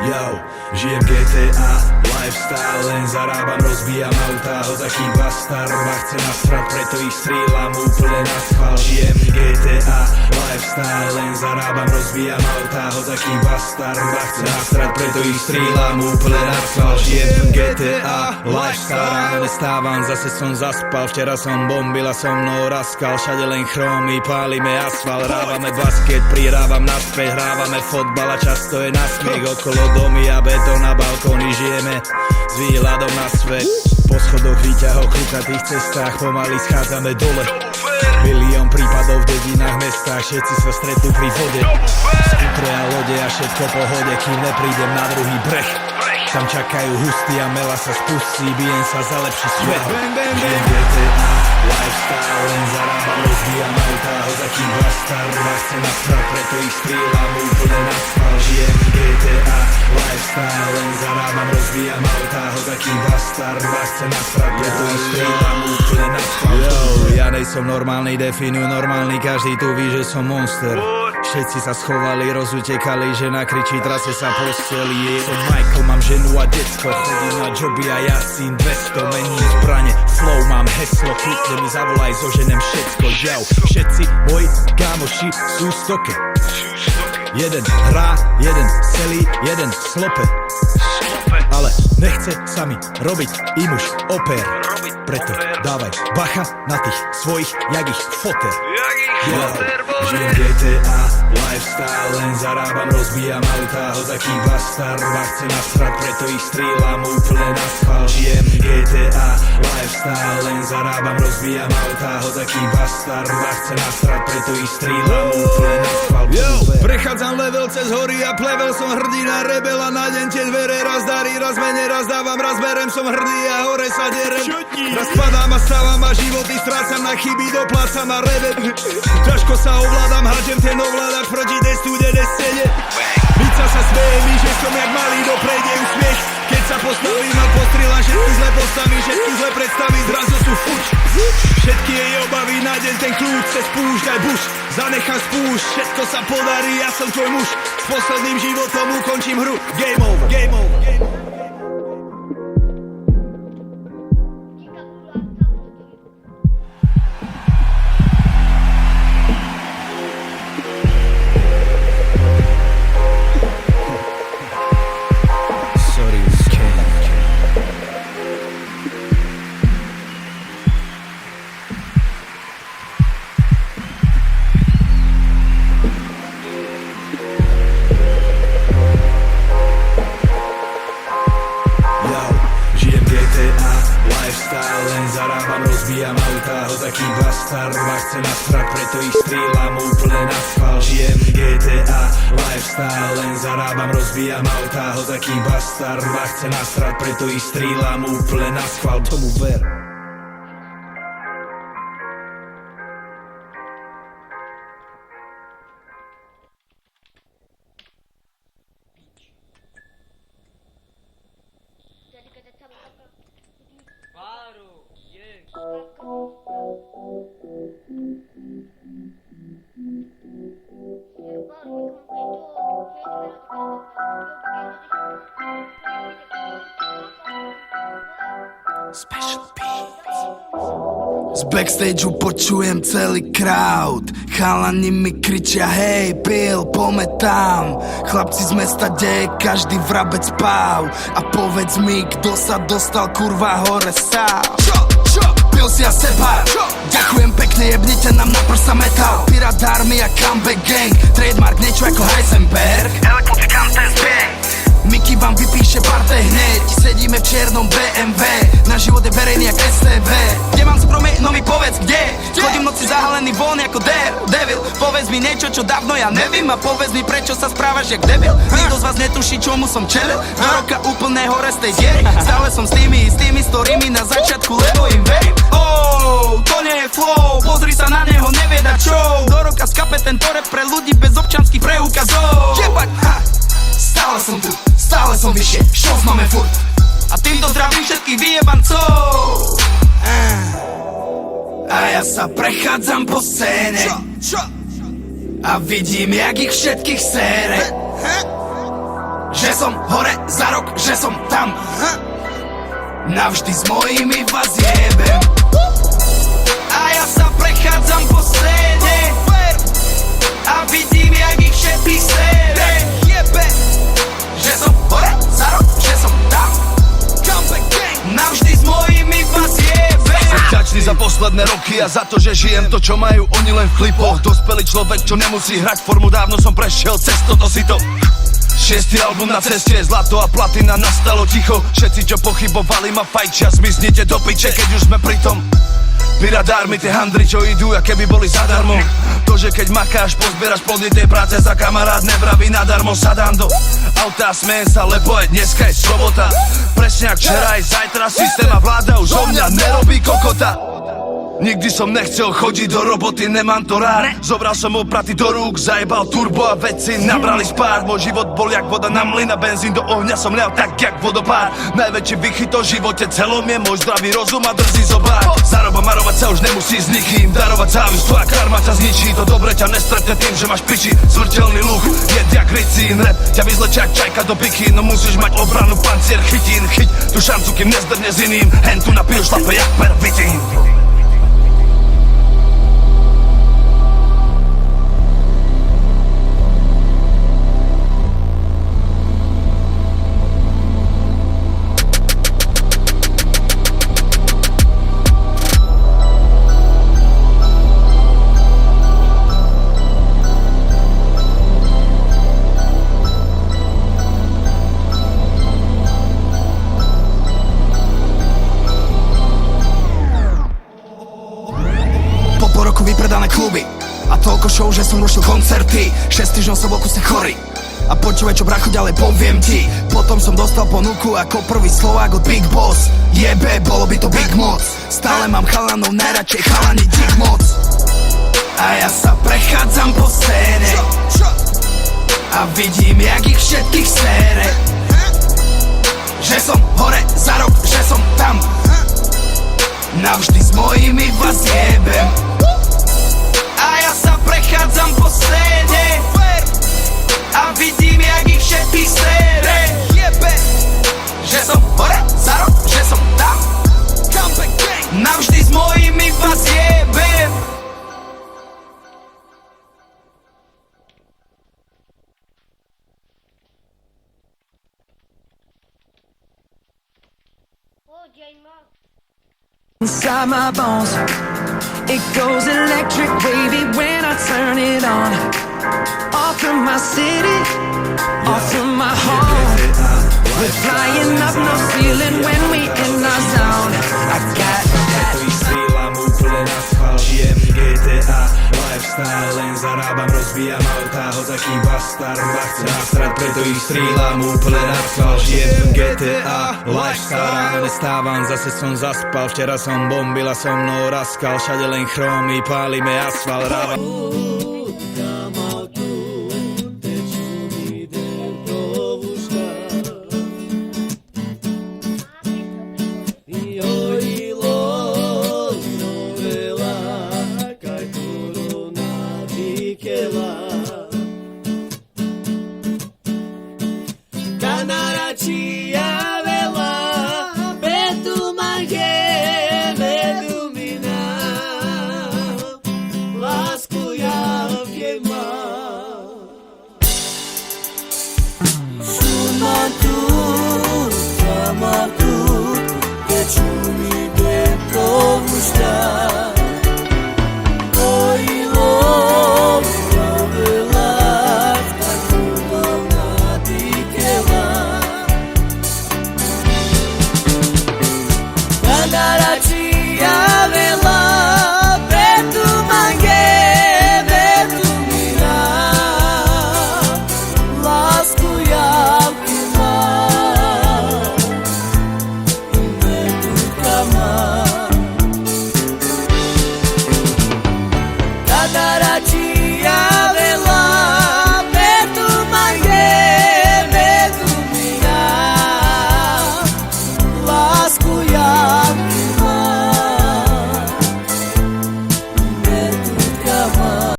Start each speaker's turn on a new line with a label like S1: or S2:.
S1: Yo, žijem GTA, lifestyle, len zarábam, rozbijam autá, hozaký bastard ma chce nasrať, preto ich strieľam úplne na schvál. Žijem GTA, lifestyle, len zarábam, rozbijam autá, hozaký bastard ma chce nasrať, preto ich strieľam úplne na schvál. Žijem GTA, lifestyle, ráno nestávam, zase som zaspal, včera som bombil a so mnou raskal, všade len chromy, pálime asfalt, hrávame basket, prirávam naspäť, hrávame fotbal a často je nasmiech okolo domy a betón na balkóny, žijeme s výhľadom na svet. Po schodoch, výťahoch, krukatých cestách pomaly schádzame dole. Milión prípadov v dedinách, mestách, všetci sa stretnú pri vode. Skutre a lode a všetko pohode, kým neprídem na druhý breh. Tam čakajú hustí a mela sa spustí, bijem sa za lepší svet. Žijem GTA, lifestyle, len zarábam, rozbijam autá, hozaký bastard ma chce nasrať, preto ich strieľam úplne na schvál. Žijem GTA, lifestyle, len zarábam, rozbijam autá, hozaký bastard ma chce nasrať, preto ich strieľam úplne na schvál. Yo, ja nejsom normálny, definuj normálny, každý tu ví, že som monster. Všetci sa schovali, rozutekali, žena kričí, trase sa posteli. Som Michael, mám ženu a detsko, chodím na joby a ja syn 200. Mením zbrane, flow, mám heslo, kľudne mi zavolaj, zoženem všetko. Jau, všetci moji kámoši sú stoke. Jeden hrá, jeden selí, jeden slope. Ale nechce sa mi robiť im už opér. Preto dávaj bacha na tých svojich, jak ich foter. Žijem GTA, lifestyle, len zarábam, rozbijam autá, hozaký bastard ma chce nasrať, preto ich strieľam úplne na schvál. Žijem GTA, lifestyle, len zarábam, rozbijam autá, hozaký bastard ma chce nasrať, preto ich strieľam úplne na schvál. Yo, prechádzam level cez hory a plevel, som hrdina, rebela, na deň tie dvere, raz darí, raz mene, raz dávam, raz berem, som hrdý a hore sa derem. Raz padám a stávam a životy strácam, na chyby doplácam a rebe. Ťažko sa ovládam, hádžem ten ovládač proti tej studenej scéne. Víca sa smeje mi, že som jak malý, doprejde úsmiech. Keď sa postavím a postrieľam, všetky zle postavy, všetky zle predstavy, zrazu sú fuč. Všetky jej obavy, nájdem ten kľúč, cez púšť aj buš. Zanechám spúšť, všetko sa podarí, ja som tvoj muž. S posledným životom ukončím hru, game over, game over, game over. Len zarábam, rozbijam autá, hozaký bastard ma chce nasrať, preto ich strieľam úplne na schvál. Žijem GTA, lifestyle, len zarábam, rozbijam autá, hozaký bastard ma chce nasrať, preto ich strieľam úplne na schvál, tomu ver.
S2: Z backstageu počujem celý crowd, chalani mi kričia hej Bill, poďme tam. Chlapci z mesta, kde je každý vrabec páv. A povedz mi, kto sa dostal kurva hore sám. Pil si a separ, ďakujem pekne, jebnite nám na prsa metal. Pirát army a comeback gang, trademark niečo ako Heisenberg. Elektrickám ten zbieg, Mickey vám vypíše parte hneď. Sedíme v čiernom BMW, na život je verejný jak STV. Kde mám zbroj, no mi povedz kde. Chodím noci zahalený von ako devil. Povedz mi niečo, čo dávno ja nevím. A povedz mi, prečo sa správaš jak debil. Nikto z vás netuší, čomu som čelil. Do roka úplne hore z tej diery. Stále som s tými istými storými na začiatku, lebo im verím. Oh, to nie je flow, pozri sa na neho, nevie dať show. Do roka skape tento rap pre ľudí bez občanských preukazov. Jebať, ha! Stále som tu, stále som vyššie, show máme furt. A týmto zdravím všetkých vyjebancov. A ja sa prechádzam po scéne a vidím, jak ich všetkých sere. Že som hore za rok, že som tam. Navždy s mojimi vás jebem. A ja sa prechádzam po scéne a vidím, jak ich všetkých sere. Že som hore za rok, že som tam. Navždy s mojimi vás jebem.
S3: Som vďačný za posledné roky a za to, že žijem to, čo majú oni len v klipoch. Dospelý človek, čo nemusí hrať formu, dávno som prešiel cez toto sito. 6. album na ceste, zlato a platina, nastalo ticho. Všetci, čo pochybovali, ma fajčia, zmiznite do piče, keď už sme pri tom. Piradármi, tie handry, čo idú, a keby boli zadarmo. To, že keď makáš, pozbieraš plody tej práce, za kamarát nevraví nadarmo. Sadám do auta, smejem sa, lebo aj dneska je sobota. Presne jak včera, aj zajtra systém a vláda už o mňa nerobí kokota. Nikdy som nechcel chodiť do roboty, nemám to rád. Zobral som opraty do rúk, zajebal turbo a veci nabrali spár. Môj život bol jak voda na mlyn a benzín do ohňa som lial tak jak vodopád. Najväčší vychyt o živote celom je môj zdravý rozum a drzý zobák. Zaroba marovať sa už nemusí s nikým, darovať závisť, tvoja karma ťa zničí. To dobre ťa nestretne tým, že máš piči. Smrteľný luch, jed jak ricín, rap ťa vyzlečia jak čajka do bikín. No musíš mať obranu, pancier, chytín. Chyť tú šancu, kým nezdrne s iným. Hen tu na pil šlape jak pervitín.
S2: Vypredané kluby a toľko show, že som rušil koncerty. 6 týždňov som bol kusne chorý a počúvaj, čo bracho ďalej poviem ti. Potom som dostal ponuku ako prvý Slovák od Big Boss. Jebe, bolo by to big moc. Stále mám chalanov, najradšej chalani dick moc. A ja sa prechádzam po scéne a vidím, jak ich všetkých sere. Že som hore za rok, že som tam. Navždy s mojimi vás jebem. A ja sa prechádzam po scéne a vidím, jak ich všetkých sere. Že som hore za rok, že som tam. Navždy s mojimi vás jebem.
S4: Inside my bones, it goes electric wavy when I turn it on. Off from my city, off from my home. We're flying up no ceiling when we in our zone. I got
S1: Strieľam úplne na schvál, žijem GTA Lifestyle, len zarábam, rozbijam autá. Hozaký bastard ma chce nasrať, preto ich strieľam úplne na schvál. Žijem GTA Lifestyle, ráno nestávam, zase som zaspal. Včera som bombil a so mnou raskal, všade len chromy, pálime asfalt. Ráva
S5: Canaraci